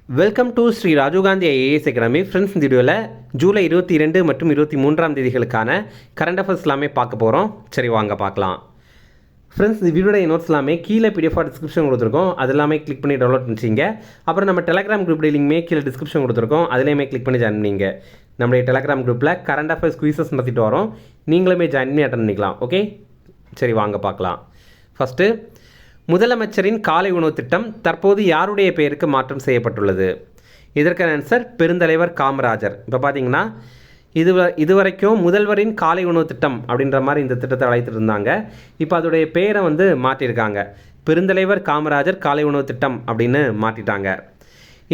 Welcome to Shri Rajiv Gandhi IAS academy. Friends, இந்த வீடியோவில் ஜூலை 22 மற்றும் 23ஆம் தேதிகளுக்கான கரண்ட் அஃபேர்ஸ் எல்லாமே பார்க்க போகிறோம். சரி, வாங்க பார்க்கலாம். ஃப்ரெண்ட்ஸ், இந்த வீடியோட நோட்ஸ் எல்லாமே கீழே PDF டிஸ்கிரிப்ஷன் கொடுத்துருக்கோம். அது எல்லாமே கிளிக் பண்ணி டவுன்லோட் பண்ணிச்சிங்க. அப்புறம் நம்ம டெலகிராம் குரூப் லிங்க்மே கீழே டிஸ்கிரிப்ஷன் கொடுத்துருக்கோம். அதிலேயுமே கிளிக் பண்ணி ஜாயின் பண்ணிங்க. நம்மளுடைய டெலகிராம் குரூப்பில் கரண்ட் அஃபேர்ஸ் குயிசஸ் நடத்திட்டு வரோம். நீங்களுமே ஜாயின் பண்ணி அட்டன் பண்ணிக்கலாம். ஓகே, சரி வாங்க பார்க்கலாம். ஃபஸ்ட்டு, முதலமைச்சரின் காலை உணவு திட்டம் தற்போது யாருடைய பெயருக்கு மாற்றம் செய்யப்பட்டுள்ளது? இதற்கான ஆன்சர் பெருந்தலைவர் காமராஜர். இப்போ பார்த்தீங்கன்னா இதுவரைக்கும் முதல்வரின் காலை உணவு திட்டம் அப்படின்ற மாதிரி இந்த திட்டத்தை அழைத்துட்டு இருந்தாங்க. இப்போ அதோடைய பெயரை மாற்றிருக்காங்க. பெருந்தலைவர் காமராஜர் காலை உணவு திட்டம் அப்படின்னு மாற்றிட்டாங்க.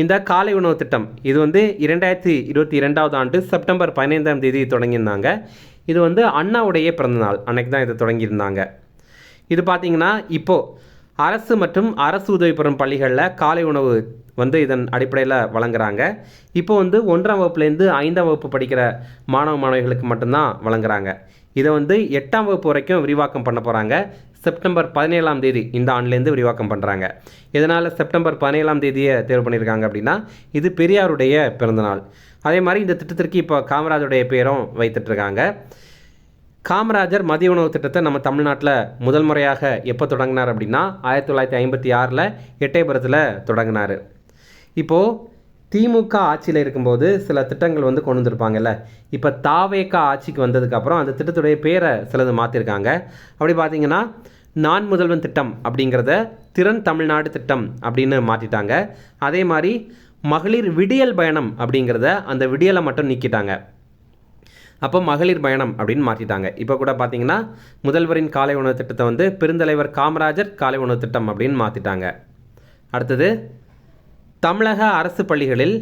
இந்த காலை உணவு திட்டம் இது 2022ஆவது ஆண்டு செப்டம்பர் 15ஆம் தேதி தொடங்கியிருந்தாங்க. இது அண்ணாவுடைய பிறந்தநாள் அன்னைக்கு தான் இதை தொடங்கியிருந்தாங்க. இது பார்த்தீங்கன்னா இப்போது அரசு மற்றும் அரசு உதவி பெறும் பள்ளிகளில் காலை உணவு இதன் அடிப்படையில் வழங்குறாங்க. இப்போ 1ஆம் வகுப்புலேருந்து 5ஆம் வகுப்பு படிக்கிற மாணவர்களுக்கு மட்டும்தான் வழங்குறாங்க. இதை 8ஆம் வகுப்பு வரைக்கும் விரிவாக்கம் பண்ண போகிறாங்க. செப்டம்பர் 17ஆம் தேதி இந்த ஆண்டுலேருந்து விரிவாக்கம் பண்ணுறாங்க. இதனால் செப்டம்பர் 17ஆம் தேதியை தேர்வு பண்ணியிருக்காங்க. அப்படின்னா இது பெரியாருடைய பிறந்தநாள். அதே மாதிரி இந்த திட்டத்திற்கு இப்போ காமராஜருடைய பேரும் வைத்துட்ருக்காங்க. காமராஜர் மதிய உணவு திட்டத்தை நம்ம தமிழ்நாட்டில் முதல் முறையாக எப்போ தொடங்கினார் அப்படின்னா 1956 எட்டயபுரத்தில் தொடங்கினார். இப்போது திமுக ஆட்சியில் இருக்கும்போது சில திட்டங்கள் கொண்டு வந்திருப்பாங்கல்ல. இப்போ தாவேகா ஆட்சிக்கு வந்ததுக்கப்புறம் அந்த திட்டத்துடைய பேரை சிலது மாற்றிருக்காங்க. அப்படி பார்த்தீங்கன்னா நான் முதல்வன் திட்டம் அப்படிங்கிறத திறன் தமிழ்நாடு திட்டம் அப்படின்னு மாற்றிட்டாங்க. அதே மாதிரி மகளிர் விடியல் பயணம் அப்படிங்கிறத அந்த விடியலை மட்டும் நீக்கிட்டாங்க. அப்போ மகளிர் பயணம் அப்படின்னு மாற்றிட்டாங்க. இப்போ கூட பார்த்தீங்கன்னா முதல்வரின் காலை உணவு திட்டத்தை பெருந்தலைவர் காமராஜர் காலை உணவு திட்டம் அப்படின்னு மாற்றிட்டாங்க. அடுத்தது, தமிழக அரசு பள்ளிகளில்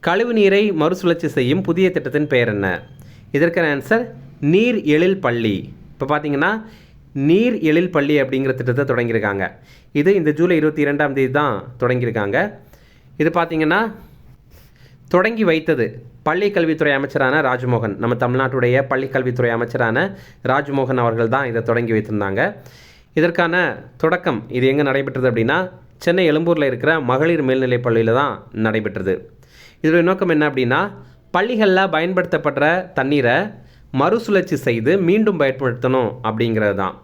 கழிவு நீரை மறுசுழற்சி செய்யும் புதிய திட்டத்தின் பெயர் என்ன? இதற்கான ஆன்சர் நீர் எழில் பள்ளி. இப்போ பார்த்தீங்கன்னா நீர் எழில் பள்ளி அப்படிங்கிற திட்டத்தை தொடங்கியிருக்காங்க. இது இந்த ஜூலை 22ஆம் தேதி தான் தொடங்கியிருக்காங்க. இது பார்த்தீங்கன்னா தொடங்கி வைத்தது பள்ளிக்கல்வித்துறை அமைச்சரான ராஜ்மோகன். நம்ம தமிழ்நாட்டுடைய பள்ளிக்கல்வித்துறை அமைச்சரான ராஜ்மோகன் அவர்கள் தான் இதை தொடங்கி வைத்திருந்தாங்க. இதற்கான தொடக்கம் இது எங்கே நடைபெற்றது அப்படின்னா சென்னை எழும்பூரில் இருக்கிற மகளிர் மேல்நிலைப் பள்ளியில் தான் நடைபெற்றது. இதோடைய நோக்கம் என்ன அப்படின்னா பள்ளிகளில் பயன்படுத்தப்படுற தண்ணீரை மறுசுழற்சி செய்து மீண்டும் பயன்படுத்தணும் அப்படிங்கிறது தான்.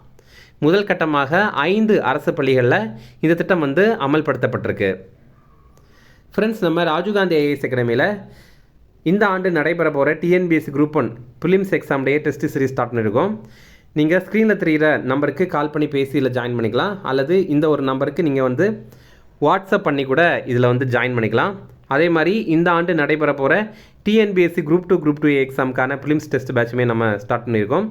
முதல் கட்டமாக 5 அரசு பள்ளிகளில் இந்த திட்டம் அமல்படுத்தப்பட்டிருக்கு. ஃப்ரெண்ட்ஸ், நம்ம ராஜீவ்காந்தி ஐஏஎஸ் அகாடமியில் இந்த ஆண்டு நடைபெற போகிற டிஎன்பிஎஸ்சி குரூப் 1 ப்ரிலிம்ஸ் எக்ஸாமுடைய டெஸ்ட் சீரிஸ் ஸ்டார்ட் பண்ணியிருக்கோம். நீங்கள் ஸ்க்ரீனில் தெரிகிற நம்பருக்கு கால் பண்ணி பேசியில் ஜாயின் பண்ணிக்கலாம். அல்லது இந்த ஒரு நம்பருக்கு நீங்கள் வாட்ஸ்அப் பண்ணி கூட இதில் ஜாயின் பண்ணிக்கலாம். அதே மாதிரி இந்த ஆண்டு நடைபெற போகிற டிஎன்பிஎஸ்சி குரூப் 2 எக்ஸாமுக்கான ப்ரிலிம்ஸ் டெஸ்ட் பேட்சுமே நம்ம ஸ்டார்ட் பண்ணியிருக்கோம்.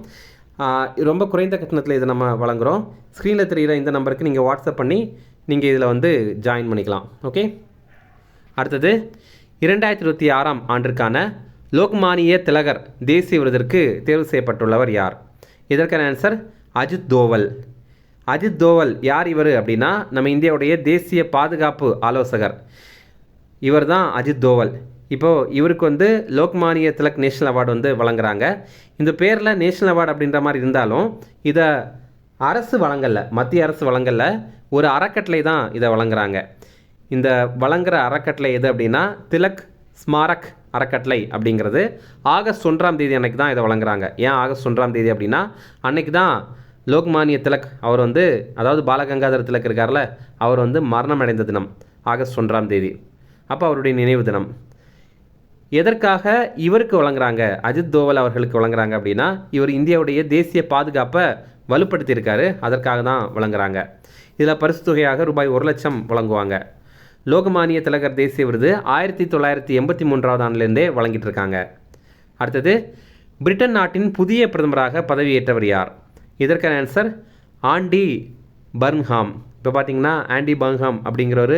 ரொம்ப குறைந்த கட்டணத்தில் இதை நம்ம வழங்குகிறோம். ஸ்க்ரீனில் தெரிகிற இந்த நம்பருக்கு நீங்கள் வாட்ஸ்அப் பண்ணி நீங்கள் இதில் ஜாயின் பண்ணிக்கலாம். ஓகே, அடுத்தது 2026ஆம் ஆண்டிற்கான லோக்மானிய திலகர் தேசிய விருதிற்கு தேர்வு செய்யப்பட்டுள்ளவர் யார்? இதற்கான ஆன்சர் அஜித் தோவல். அஜித் தோவல் யார் இவர் அப்படின்னா நம்ம இந்தியாவுடைய தேசிய பாதுகாப்பு ஆலோசகர். இவர் தான் அஜித் தோவல். இப்போது இவருக்கு லோக்மானிய திலக் நேஷனல் அவார்டு வழங்குறாங்க. இந்த பேரில் நேஷனல் அவார்டு அப்படின்ற மாதிரி இருந்தாலும் இதை அரசு வழங்கலை, மத்திய அரசு வழங்கலை, ஒரு அறக்கட்டளை தான் இதை வழங்குறாங்க. இந்த வழங்குகிற அறக்கட்டளை எது அப்படின்னா திலக் ஸ்மாரக் அறக்கட்டளை அப்படிங்கிறது ஆகஸ்ட் 1ஆம் தேதி அன்னைக்கு தான் இதை வழங்குறாங்க. ஏன் ஆகஸ்ட் 1ஆம் தேதி அப்படின்னா அன்னைக்கு தான் லோக்மானிய திலக் அவர் அதாவது பாலகங்காதர திலக் இருக்கார்ல, அவர் மரணம் அடைந்த தினம் ஆகஸ்ட் 1ஆம் தேதி. அப்போ அவருடைய நினைவு தினம். எதற்காக இவருக்கு வழங்குறாங்க, அஜித் தோவல் அவர்களுக்கு வழங்குறாங்க அப்படின்னா இவர் இந்தியாவுடைய தேசிய பாதுகாப்பை வலுப்படுத்தியிருக்காரு, அதற்காக தான் வழங்குறாங்க. இதில் பரிசு தொகையாக ரூபாய் 1 லட்சம் வழங்குவாங்க. லோகமானிய திலகர் தேசிய விருது 1983ஆவது ஆண்டிலேருந்தே வழங்கிட்டு இருக்காங்க. அடுத்தது, பிரிட்டன் நாட்டின் புதிய பிரதமராக பதவியேற்றவர் யார்? இதற்கான ஆன்சர் ஆண்டி பர்ன்ஹாம். இப்போ பார்த்தீங்கன்னா ஆண்டி பர்ன்ஹாம் அப்படிங்கிறவர்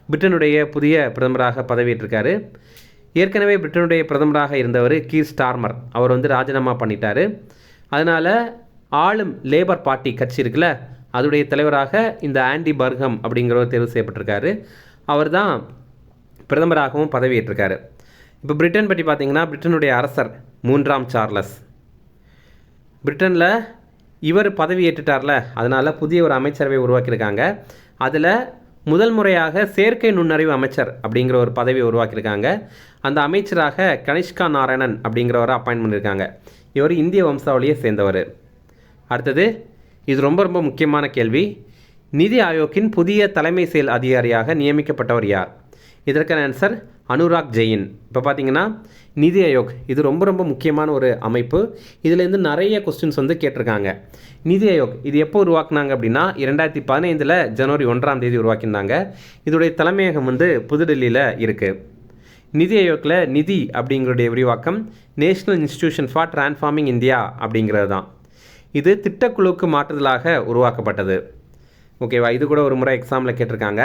பிரிட்டனுடைய புதிய பிரதமராக பதவியேற்றிருக்காரு. ஏற்கனவே பிரிட்டனுடைய பிரதமராக இருந்தவர் கீர் ஸ்டார்மர், அவர் ராஜினாமா பண்ணிட்டார். அதனால் ஆளும் லேபர் பார்ட்டி கட்சி இருக்குல்ல, அதோடைய தலைவராக இந்த ஆண்டி பர்ன்ஹாம் அப்படிங்கிறவர் தேர்வு செய்யப்பட்டிருக்காரு. அவர் தான் பிரதமராகவும் பதவியேற்றிருக்காரு. இப்போ பிரிட்டன் பற்றி பார்த்தீங்கன்னா பிரிட்டனுடைய அரசர் 3ஆம் சார்லஸ். பிரிட்டனில் இவர் பதவியேற்றுட்டார்ல, அதனால் புதிய ஒரு அமைச்சரவை உருவாக்கியிருக்காங்க. அதில் முதல் முறையாக செயற்கை நுண்ணறிவு அமைச்சர் அப்படிங்கிற ஒரு பதவி உருவாக்கியிருக்காங்க. அந்த அமைச்சராக கனிஷ்கா நாராயணன் அப்படிங்கிறவரை அப்பாயின்ட் பண்ணியிருக்காங்க. இவர் இந்திய வம்சாவளியை சேர்ந்தவர். அடுத்தது இது ரொம்ப ரொம்ப முக்கியமான கேள்வி. நிதி ஆயோக்கின் புதிய தலைமை செயல் அதிகாரியாக நியமிக்கப்பட்டவர் யார்? இதற்கான ஆன்சர் அனுராக் ஜெயின். இப்போ பார்த்தீங்கன்னா நிதி ஆயோக் இது ரொம்ப ரொம்ப முக்கியமான ஒரு அமைப்பு. இதுலேருந்து நிறைய கொஸ்டின்ஸ் வந்து கேட்டிருக்காங்க. நிதி ஆயோக் இது எப்போ உருவாக்குனாங்க அப்படின்னா 2015 ஜனவரி 1 உருவாக்கியிருந்தாங்க. இதோடைய தலைமையகம் வந்து புதுடெல்லியில் இருக்குது. நிதி ஆயோக்கில் நிதி அப்படிங்கிறடைய விரிவாக்கம் national institution for transforming India அப்படிங்கிறது தான். இது திட்டக்குழுவுக்கு மாற்றுதலாக உருவாக்கப்பட்டது. ஓகேவா? இது கூட ஒரு முறை எக்ஸாமில் கேட்டிருக்காங்க.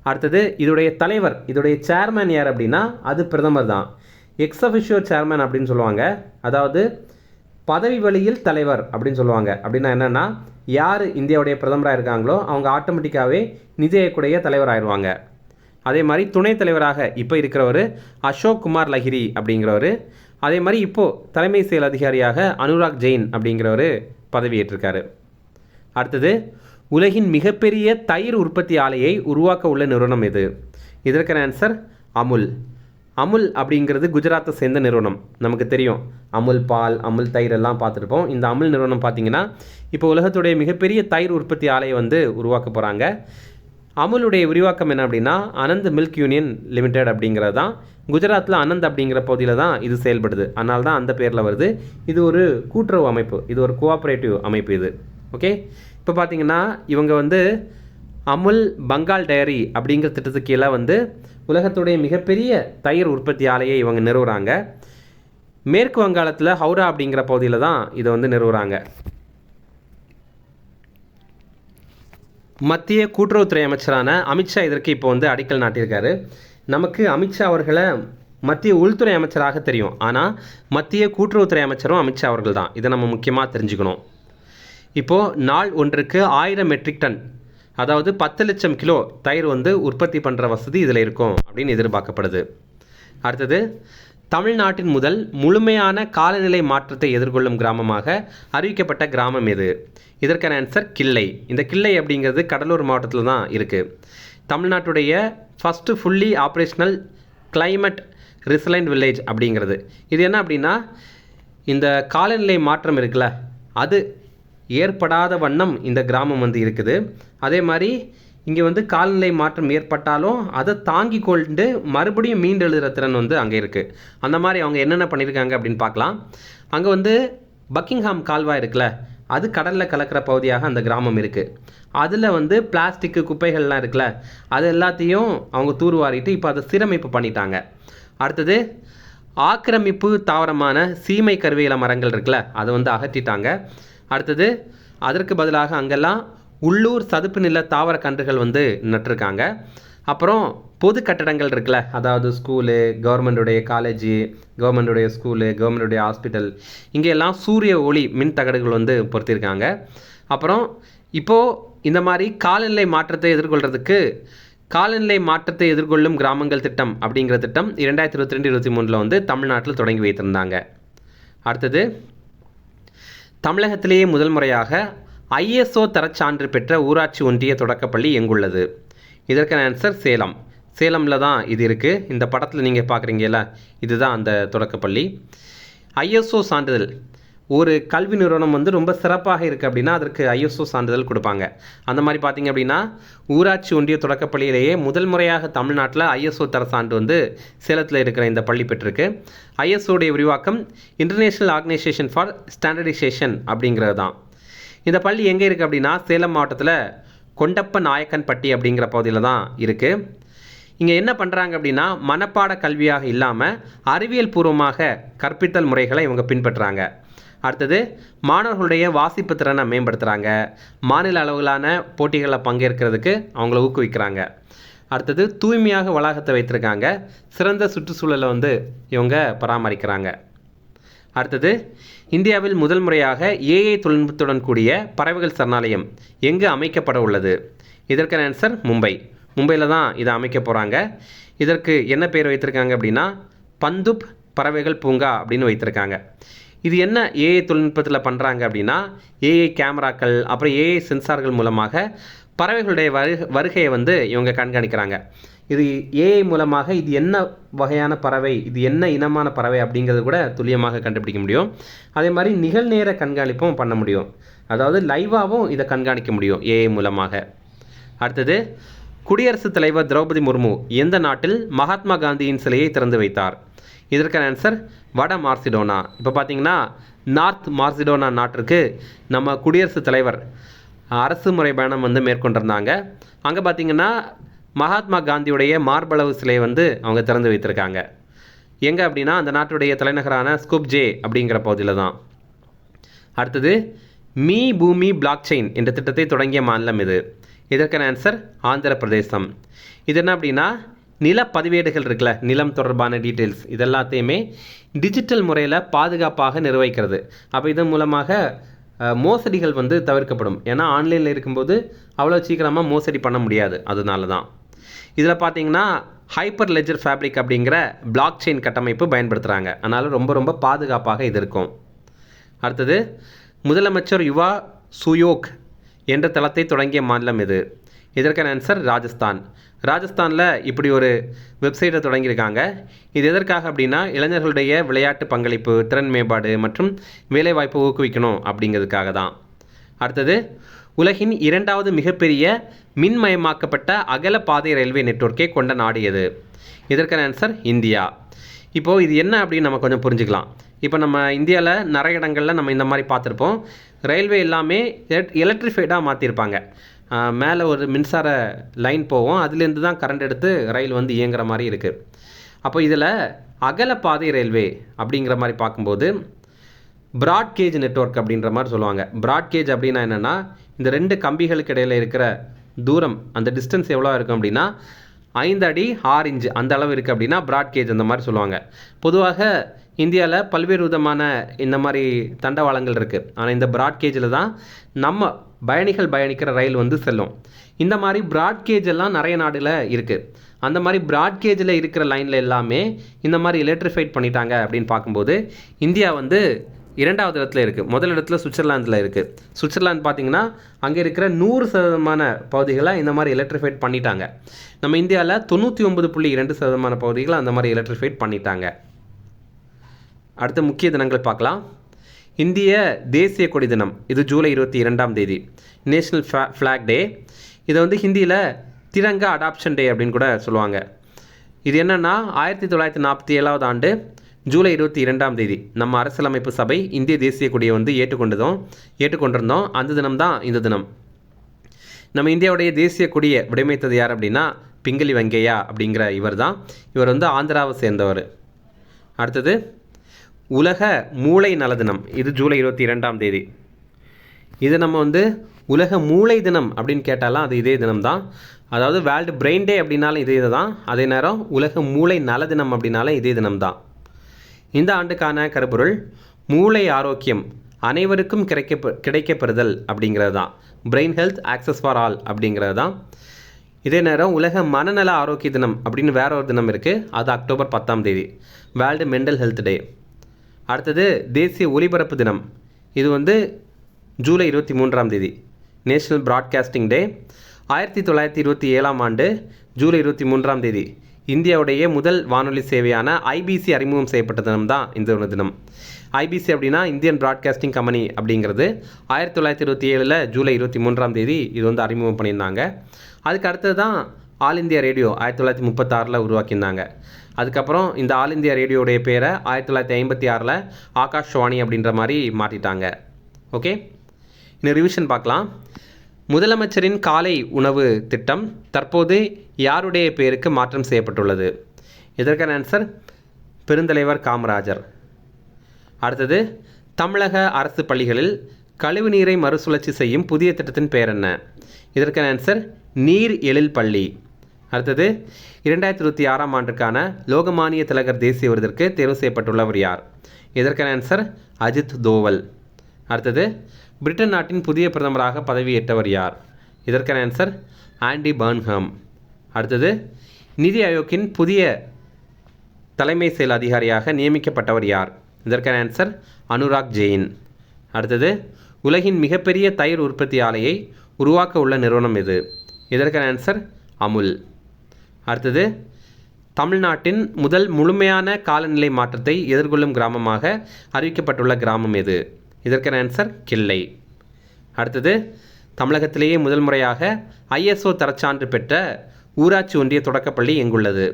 அடுத்தது இதோடைய தலைவர், இதோடைய சேர்மேன் யார் அப்படின்னா அது பிரதமர் தான். எக்ஸ் அஃபிஷியோ சேர்மேன் அப்படின்னு சொல்லுவாங்க. அதாவது பதவி வழியில் தலைவர் அப்படின்னு சொல்லுவாங்க. அப்படின்னா என்னென்னா யார் இந்தியாவுடைய பிரதமராக இருக்காங்களோ அவங்க ஆட்டோமேட்டிக்காகவே நிதி ஆயோக்குடைய தலைவர் ஆயிடுவாங்க. அதே மாதிரி துணைத் தலைவராக இப்போ இருக்கிறவர் அசோக் குமார் லஹிரி அப்படிங்கிறவர். அதே மாதிரி இப்போது தலைமை செயல் அதிகாரியாக அனுராக் ஜெயின் அப்படிங்கிறவர் பதவியேற்றிருக்காரு. அடுத்தது உலகின் மிகப்பெரிய தயிர் உற்பத்தி ஆலையை உருவாக்க உள்ள நிறுவனம் எது? இதற்கான ஆன்சர் அமுல். அமுல் அப்படிங்கிறது குஜராத்தை சேர்ந்த நிறுவனம். நமக்கு தெரியும் அமுல் பால், அமுல் தயிர் எல்லாம் பார்த்துருப்போம். இந்த அமுல் நிறுவனம் பார்த்திங்கன்னா இப்போ உலகத்துடைய மிகப்பெரிய தயிர் உற்பத்தி ஆலையை வந்து உருவாக்க போகிறாங்க. அமுலுடைய விரிவாக்கம் என்ன அப்படின்னா அனந்த் மில்க் யூனியன் லிமிடெட் அப்படிங்கிறது தான். குஜராத்தில் அனந்த் அப்படிங்கிற பகுதியில் தான் இது செயல்படுது. அதனால தான் அந்த பேரில் வருது. இது ஒரு கூட்டுறவு அமைப்பு, இது ஒரு கோஆப்ரேட்டிவ் அமைப்பு இது. ஓகே, இப்போ பார்த்தீங்கன்னா இவங்க வந்து அமுல் பங்கால் டயரி அப்படிங்கிற திட்டத்துக்கு கீழே வந்து உலகத்துடைய மிகப்பெரிய தயிர் உற்பத்தி ஆலையை இவங்க நிறுவுறாங்க. மேற்கு வங்காளத்தில் ஹவுரா அப்படிங்கிற பகுதியில் தான் இதை வந்து நிறுவுறாங்க. மத்திய கூட்டுறவுத்துறை அமைச்சரான அமித்ஷா இதற்கு இப்போ வந்து அடிக்கல் நாட்டியிருக்காரு. நமக்கு அமித்ஷா அவர்களை மத்திய உள்துறை அமைச்சராக தெரியும். ஆனால் மத்திய கூட்டுறவுத்துறை அமைச்சரும் அமித்ஷா அவர்கள் தான். இதை நம்ம முக்கியமாக தெரிஞ்சுக்கணும். இப்போது நாள் ஒன்றுக்கு 1000 மெட்ரிக் டன், அதாவது 10 லட்சம் கிலோ தயிர் வந்து உற்பத்தி பண்ணுற வசதி இதில் இருக்கும் அப்படின்னு எதிர்பார்க்கப்படுது. அடுத்தது தமிழ்நாட்டின் முதல் முழுமையான காலநிலை மாற்றத்தை எதிர்கொள்ளும் கிராமமாக அறிவிக்கப்பட்ட கிராமம் எது? இதற்கான ஆன்சர் கிள்ளை. இந்த கிள்ளை அப்படிங்கிறது கடலூர் மாவட்டத்தில் தான் இருக்குது. தமிழ்நாட்டுடைய first fully operational climate resilient village அப்படிங்கிறது. இது என்ன அப்படின்னா இந்த காலநிலை மாற்றம் இருக்குல்ல அது ஏற்படாத வண்ணம் இந்த கிராமம் வந்து இருக்குது. அதே மாதிரி இங்கே வந்து காலநிலை மாற்றம் ஏற்பட்டாலும் அதை தாங்கி கொண்டு மறுபடியும் மீண்டெழுகிற திறன் வந்து அங்கே இருக்குது. அந்த மாதிரி அவங்க என்னென்ன பண்ணியிருக்காங்க அப்படின்னு பார்க்கலாம். அங்கே வந்து பக்கிங்ஹாம் கால்வாய் இருக்குல்ல அது கடலில் கலக்கிற பகுதியாக அந்த கிராமம் இருக்குது. அதில் வந்து பிளாஸ்டிக்கு குப்பைகள்லாம் இருக்குல்ல அது எல்லாத்தையும் அவங்க தூர்வாரிட்டு இப்போ அதை சீரமைப்பு பண்ணிட்டாங்க. அடுத்தது ஆக்கிரமிப்பு தாவரமான சீமை கருவேல மரங்கள் இருக்குல்ல அதை வந்து அகற்றிட்டாங்க. அடுத்தது அதற்கு பதிலாக அங்கெல்லாம் உள்ளூர் சதுப்பு நில தாவர கன்றுகள் வந்து நட்டிருக்காங்க. அப்புறம் பொது கட்டடங்கள் இருக்குல்ல, அதாவது ஸ்கூலு, கவர்மெண்ட்டுடைய காலேஜு, கவர்மெண்ட்டுடைய ஸ்கூலு, கவர்மெண்ட்டுடைய ஹாஸ்பிட்டல், இங்கே எல்லாம் சூரிய ஒளி மின் தகடுகள் வந்து பொருத்தியிருக்காங்க. அப்புறம் இப்போது இந்த மாதிரி காலநிலை மாற்றத்தை எதிர்கொள்கிறதுக்கு காலநிலை மாற்றத்தை எதிர்கொள்ளும் கிராமங்கள் திட்டம் அப்படிங்கிற திட்டம் 2022-23 வந்து தமிழ்நாட்டில் தொடங்கி வைத்திருந்தாங்க. அடுத்தது தமிழகத்திலேயே முதல் முறையாக ISO தரச்சான்று பெற்ற ஊராட்சி ஒன்றிய தொடக்கப்பள்ளி எங்குள்ளது? இதற்கான ஆன்சர் சேலம். சேலமில் தான் இது இருக்குது. இந்த படத்தில் நீங்கள் பார்க்குறீங்கல்ல இதுதான் அந்த தொடக்கப்பள்ளி. ISO சான்றிதழ் ஒரு கல்வி நிறுவனம் வந்து ரொம்ப சிறப்பாக இருக்குது அப்படின்னா அதற்கு ISO சான்றிதழ் கொடுப்பாங்க. அந்த மாதிரி பார்த்திங்க அப்படின்னா ஊராட்சி ஒன்றிய தொடக்கப்பள்ளியிலேயே முதல் முறையாக தமிழ்நாட்டில் ISO தர சான்று வந்து சேலத்தில் இருக்கிற இந்த பள்ளி பெற்றிருக்கு. ISOடைய விரிவாக்கம் இன்டர்நேஷ்னல் ஆர்கனைசேஷன் ஃபார் ஸ்டாண்டர்டைசேஷன் அப்படிங்கிறது தான். இந்த பள்ளி எங்கே இருக்குது அப்படின்னா சேலம் மாவட்டத்தில் கொண்டப்ப நாயக்கன்பட்டி அப்படிங்கிற பகுதியில் தான் இருக்குது. இங்கே என்ன பண்ணுறாங்க அப்படின்னா மனப்பாட கல்வியாக இல்லாமல் அறிவியல் பூர்வமாக கற்பித்தல் முறைகளை இவங்க பின்பற்றுறாங்க. அடுத்தது மாணவர்களுடைய வாசிப்பு திறனை மேம்படுத்துகிறாங்க. மாநில அளவிலான போட்டிகளில் பங்கேற்கிறதுக்கு அவங்கள ஊக்குவிக்கிறாங்க. அடுத்தது தூய்மையாக வளாகத்தை வைத்திருக்காங்க. சிறந்த சுற்றுச்சூழலை வந்து இவங்க பராமரிக்கிறாங்க. அடுத்தது இந்தியாவில் முதல் முறையாக AI தொழில்நுட்பத்துடன் கூடிய பறவைகள் சரணாலயம் எங்கு அமைக்கப்பட உள்ளது? இதற்கான ஆன்சர் மும்பை. மும்பையில் தான் இதை அமைக்க போகிறாங்க. இதற்கு என்ன பேர் வைத்திருக்காங்க அப்படின்னா பந்துப் பறவைகள் பூங்கா அப்படின்னு வைத்திருக்காங்க. இது என்ன AI தொழில்நுட்பத்தில் பண்ணுறாங்க அப்படின்னா AI கேமராக்கள் அப்புறம் AI சென்சார்கள் மூலமாக பறவைகளுடைய வருகையை வந்து இவங்க கண்காணிக்கிறாங்க. இது ஏஐ மூலமாக இது என்ன வகையான பறவை, இது என்ன இனமான பறவை அப்படிங்கிறது கூட துல்லியமாக கண்டுபிடிக்க முடியும். அதே மாதிரி நிகழ்நேர கண்காணிப்பும் பண்ண முடியும். அதாவது லைவாகவும் இதை கண்காணிக்க முடியும் ஏஐ மூலமாக. அடுத்தது, குடியரசுத் தலைவர் திரௌபதி முர்மு எந்த நாட்டில் மகாத்மா காந்தியின் சிலையை திறந்து வைத்தார்? இதற்கான ஆன்சர் வட மார்சிடோனா. இப்போ பார்த்தீங்கன்னா நார்த் மார்சிடோனா நாட்டிற்கு நம்ம குடியரசுத் தலைவர் அரசு முறை பயணம் வந்து மேற்கொண்டிருந்தாங்க. அங்கே பார்த்திங்கன்னா மகாத்மா காந்தியுடைய மார்பளவு சிலையை வந்து அவங்க திறந்து வைத்திருக்காங்க. எங்கே அப்படின்னா அந்த நாட்டுடைய தலைநகரான ஸ்கூப்ஜே அப்படிங்கிற பகுதியில் தான். அடுத்தது, மீ பூமி பிளாக் செயின் என்ற திட்டத்தை தொடங்கிய மாநிலம் இது? இதற்கான ஆன்சர் ஆந்திர பிரதேசம். இது என்ன அப்படின்னா நில பதிவேடுகள் இருக்குல்ல, நிலம் தொடர்பான டீட்டெயில்ஸ் இது எல்லாத்தையுமே டிஜிட்டல் முறையில் பாதுகாப்பாக நிர்வகிக்கிறது. அப்போ இதன் மூலமாக மோசடிகள் வந்து தவிர்க்கப்படும். ஏன்னா ஆன்லைனில் இருக்கும்போது அவ்வளோ சீக்கிரமாக மோசடி பண்ண முடியாது. அதனால தான் இதில் பார்த்தீங்கன்னா ஹைப்பர் லெஜர் ஃபேப்ரிக் அப்படிங்கிற பிளாக் செயின் கட்டமைப்பு பயன்படுத்துகிறாங்க. அதனால் ரொம்ப ரொம்ப பாதுகாப்பாக இது இருக்கும். அடுத்தது, முதலமைச்சர் யுவா சுயோக் என்ற தளத்தை தொடங்கிய மாநிலம் இது? இதற்கான ஆன்சர் ராஜஸ்தான். ராஜஸ்தானில் இப்படி ஒரு வெப்சைட்டை தொடங்கியிருக்காங்க. இது எதற்காக அப்படின்னா இளைஞர்களுடைய விளையாட்டு பங்களிப்பு, திறன் மேம்பாடு மற்றும் வேலைவாய்ப்பு ஊக்குவிக்கணும் அப்படிங்கிறதுக்காக தான். அடுத்தது, உலகின் 2வது மிகப்பெரிய மின்மயமாக்கப்பட்ட அகல பாதை ரயில்வே நெட்வொர்க்கை கொண்ட நாடு எது? இதற்கான ஆன்சர் இந்தியா. இப்போது இது என்ன அப்படின்னு நம்ம கொஞ்சம் புரிஞ்சுக்கலாம். இப்போ நம்ம இந்தியாவில் நிறைய இடங்களில் நம்ம இந்த மாதிரி பார்த்துருப்போம். ரயில்வே எல்லாமே எலக்ட்ரிஃபைடாக மாற்றிருப்பாங்க. மேலே ஒரு மின்சார லைன் போவோம், அதுலேருந்து தான் கரண்ட் எடுத்து ரயில் வந்து இயங்குற மாதிரி இருக்குது. அப்போ இதில் அகல பாதை ரயில்வே அப்படிங்கிற மாதிரி பார்க்கும்போது ப்ராட்கேஜ் நெட்வொர்க் அப்படின்ற மாதிரி சொல்லுவாங்க. ப்ராட்கேஜ் அப்படின்னா என்னென்னா இந்த 2 கம்பிகளுக்கு இடையில் இருக்கிற தூரம், அந்த டிஸ்டன்ஸ் எவ்வளோ இருக்கும் அப்படின்னா 5 அடி 6 இன்ச்சு அந்த அளவு இருக்குது அப்படின்னா ப்ராட்கேஜ் அந்த மாதிரி சொல்லுவாங்க. பொதுவாக இந்தியாவில் பல்வேறு விதமான இந்த மாதிரி தண்டவாளங்கள் இருக்குது. ஆனால் இந்த ப்ராட்கேஜில் தான் நம்ம பயணிகள் பயணிக்கிற ரயில் வந்து செல்லும். இந்த மாதிரி ப்ராட்கேஜ் எல்லாம் நிறைய நாடுல இருக்குது. அந்த மாதிரி ப்ராட்கேஜில் இருக்கிற லைனில் எல்லாமே இந்த மாதிரி எலக்ட்ரிஃபைட் பண்ணிட்டாங்க அப்படின்னு பார்க்கும்போது இந்தியா வந்து 2வது இடத்துல இருக்குது. முதல் இடத்துல சுவிட்சர்லாந்தில் இருக்குது. சுவிட்சர்லாந்து பார்த்திங்கன்னா அங்கே இருக்கிற 100% பகுதிகளை இந்த மாதிரி எலக்ட்ரிஃபைட் பண்ணிட்டாங்க. நம்ம இந்தியாவில் 99.2% பகுதிகளை அந்த மாதிரி எலக்ட்ரிஃபைட் பண்ணிட்டாங்க. அடுத்த முக்கிய தினங்கள் பார்க்கலாம். இந்திய தேசிய கொடி தினம், இது ஜூலை 22ஆம் தேதி, நேஷ்னல் ஃப்ளாக் டே. இதை வந்து ஹிந்தியில் திரங்கா அடாப்ஷன் டே அப்படின்னு கூட சொல்லுவாங்க. இது என்னென்னா 1947ஆவது ஆண்டு ஜூலை 22ஆம் தேதி நம்ம அரசியலமைப்பு சபை இந்திய தேசிய கொடியை வந்து ஏற்றுக்கொண்டிருந்தோம். அந்த தினம்தான் இந்த தினம். நம்ம இந்தியாவுடைய தேசிய கொடியை வடிவமைத்தது யார் அப்படின்னா பிங்களி வெங்கையா அப்படிங்கிற இவர் தான். இவர் வந்து ஆந்திராவை சேர்ந்தவர். அடுத்தது, உலக மூளை நல தினம், இது ஜூலை 22ஆம் தேதி. இது நம்ம வந்து உலக மூளை தினம் அப்படின்னு கேட்டாலும் அது இதே தினம் தான். அதாவது வேர்ல்டு பிரெயின் டே அப்படின்னாலும் இதே தான். அதே நேரம் உலக மூளை நல தினம் அப்படின்னாலும் இதே தினம் தான். இந்த ஆண்டுக்கான கருப்பொருள் மூளை ஆரோக்கியம் அனைவருக்கும் கிடைக்கப்பெறுதல் அப்படிங்கிறது தான். Brain health access for all அப்படிங்கிறது தான். இதே நேரம் உலக மனநல ஆரோக்கிய தினம் அப்படின்னு வேற ஒரு தினம் இருக்குது. அது அக்டோபர் 10ஆம் தேதி, வேர்ல்டு மென்டல் ஹெல்த் டே. அடுத்தது, தேசிய ஒலிபரப்பு தினம், இது வந்து ஜூலை 23ஆம் தேதி, நேஷ்னல் ப்ராட்காஸ்டிங் டே. 1927ஆம் ஆண்டு ஜூலை 23ஆம் தேதி இந்தியாவுடைய முதல் வானொலி சேவையான ஐபிசி அறிமுகம் செய்யப்பட்ட தினம் தான் இந்த தினம். ஐபிசி அப்படின்னா இந்தியன் ப்ராட்காஸ்டிங் கம்பெனி அப்படிங்கிறது 1927 ஜூலை 23ஆம் தேதி இது வந்து அறிமுகம் பண்ணியிருந்தாங்க. அதுக்கு அடுத்தது தான் ஆல் இந்தியா ரேடியோ 1936 உருவாக்கியிருந்தாங்க. அதுக்கப்புறம் இந்த ஆல் இந்தியா ரேடியோடைய பேரை 1956 ஆகாஷ்வாணி அப்படின்ற மாதிரி மாற்றிட்டாங்க. ஓகே, இன்னும் ரிவிஷன் பார்க்கலாம். முதலமைச்சரின் காலை உணவு திட்டம் தற்போது யாருடைய பெயருக்கு மாற்றம் செய்யப்பட்டுள்ளது? இதற்கான ஆன்சர் பெருந்தலைவர் காமராஜர். அடுத்தது, தமிழக அரசு பள்ளிகளில் கழிவுநீரை மறுசுழற்சி செய்யும் புதிய திட்டத்தின் பெயர் என்ன? இதற்கான ஆன்சர் நீர் எழில் பள்ளி. அடுத்தது, 2026ஆம் ஆண்டுக்கான லோகமானிய திலகர் தேசிய விருதிற்கு தேர்வு செய்யப்பட்டுள்ளவர் யார்? இதற்கான ஆன்சர் அஜித் தோவல். அடுத்தது, பிரிட்டன் நாட்டின் புதிய பிரதமராக பதவியேற்றவர் யார்? இதற்கான ஆன்சர் ஆண்டி பர்ன்ஹாம். அடுத்தது, நிதி ஆயோக்கின் புதிய தலைமை செயல் அதிகாரியாக நியமிக்கப்பட்டவர் யார்? இதற்கான ஆன்சர் அனுராக் ஜெயின். அடுத்தது, உலகின் மிகப்பெரிய தயிர் உற்பத்தி ஆலையை உருவாக்க உள்ள நிறுவனம் எது? இதற்கான ஆன்சர் அமுல். அடுத்தது, தமிழ்நாட்டின் முதல் முழுமையான காலநிலை மாற்றத்தை எதிர்கொள்ளும் கிராமமாக அறிவிக்கப்பட்டுள்ள கிராமம் எது? இதற்கான ஆன்சர் கிள்ளை. அடுத்தது, தமிழகத்திலேயே முதல் முறையாக ISO தரச்சான்று பெற்ற ஊராட்சி ஒன்றிய தொடக்கப்பள்ளி எங்குள்ளது?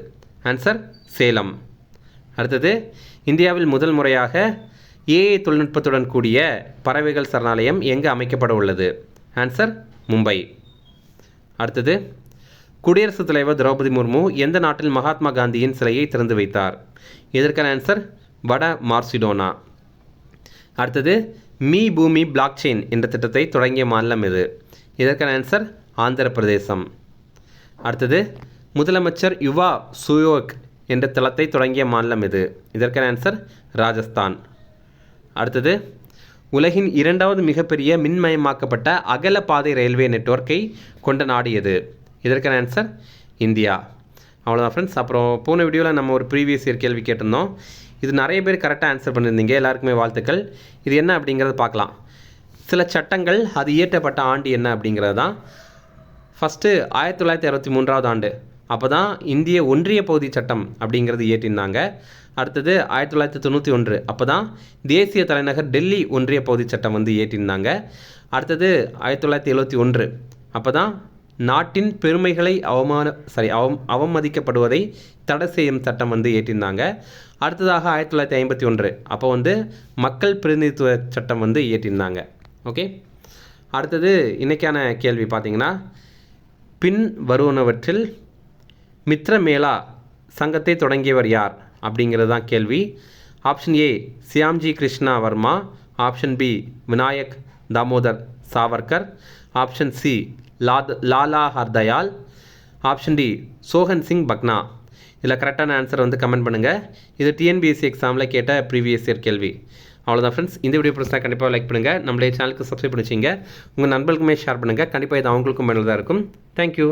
ஆன்சர் சேலம். அடுத்தது, இந்தியாவில் முதல் முறையாக AI தொழில்நுட்பத்துடன் கூடிய பறவைகள் சரணாலயம் எங்கு அமைக்கப்பட உள்ளது? ஆன்சர் மும்பை. அடுத்தது, குடியரசுத் தலைவர் திரௌபதி முர்மு எந்த நாட்டில் மகாத்மா காந்தியின் சிலையை திறந்து வைத்தார்? இதற்கான ஆன்சர் வட மார்சிடோனா. அடுத்தது, மீ பூமி பிளாக் செயின் என்ற திட்டத்தை தொடங்கிய மாநிலம் எது? இதற்கான ஆன்சர் ஆந்திர பிரதேசம். அடுத்தது, முதலமைச்சர் யுவா சுயோக் என்ற தளத்தை தொடங்கிய மாநிலம் எது? இதற்கான ஆன்சர் ராஜஸ்தான். அடுத்தது, உலகின் இரண்டாவது மிகப்பெரிய மின்மயமாக்கப்பட்ட அகல பாதை ரயில்வே நெட்வொர்க்கை கொண்ட நாடு எது? இதற்கான ஆன்சர் இந்தியா. அவ்வளோதான் ஃப்ரெண்ட்ஸ். அப்புறம் போன வீடியோவில் நம்ம ஒரு ப்ரீவியஸ் இயர் கேள்வி கேட்டிருந்தோம். இது நிறைய பேர் கரெக்டாக ஆன்சர் பண்ணியிருந்தீங்க. எல்லாருக்குமே வாழ்த்துக்கள். இது என்ன அப்படிங்கிறத பார்க்கலாம். சில சட்டங்கள் அது இயற்றப்பட்ட ஆண்டு என்ன அப்படிங்கிறது தான். ஃபஸ்ட்டு 1963 ஆண்டு அப்போ தான் இந்திய ஒன்றிய பகுதி சட்டம் அப்படிங்கிறது இயற்றினாங்க. அடுத்தது 1991 அப்போ தான் தேசிய தலைநகர் டெல்லி ஒன்றிய பகுதி சட்டம் வந்து இயற்றினாங்க. அடுத்தது 1971 அப்போ தான் நாட்டின் பெருமைகளை அவமதிக்கப்படுவதை தடை செய்யும் சட்டம் வந்து இயற்றினாங்க. அடுத்ததாக 1951 அப்போ வந்து மக்கள் பிரதிநிதித்துவ சட்டம் வந்து இயற்றினாங்க. ஓகே. அடுத்தது இன்றைக்கான கேள்வி பார்த்தீங்கன்னா, பின் வருவனவற்றில் மித்ரமேளா சங்கத்தை தொடங்கியவர் யார் அப்படிங்கிறது தான் கேள்வி. Option A Shyamji Krishna Varma, option B Vinayak Damodar Savarkar, option C Lala Hardayal, option D Sohan Singh பக்னா. இதில் கரெக்டான ஆன்சர் வந்து கமெண்ட் பண்ணுங்கள். இது TNPSC எக்ஸாமில் கேட்ட ப்ரீவியஸ் இயர் கேள்வி. அவ்வளோதான் ஃப்ரெண்ட்ஸ். இந்த வீடியோ பிடிச்சா கண்டிப்பாக லைக் பண்ணுங்கள். நம்மளுடைய சேனலுக்கு சப்ஸ்கிரைப் பண்ணிச்சிங்க. உங்கள் நண்பர்களுக்குமே ஷேர் பண்ணுங்கள். கண்டிப்பாக இது அவங்களுக்கும் பயனுள்ளதாக இருக்கும். தேங்க்யூ.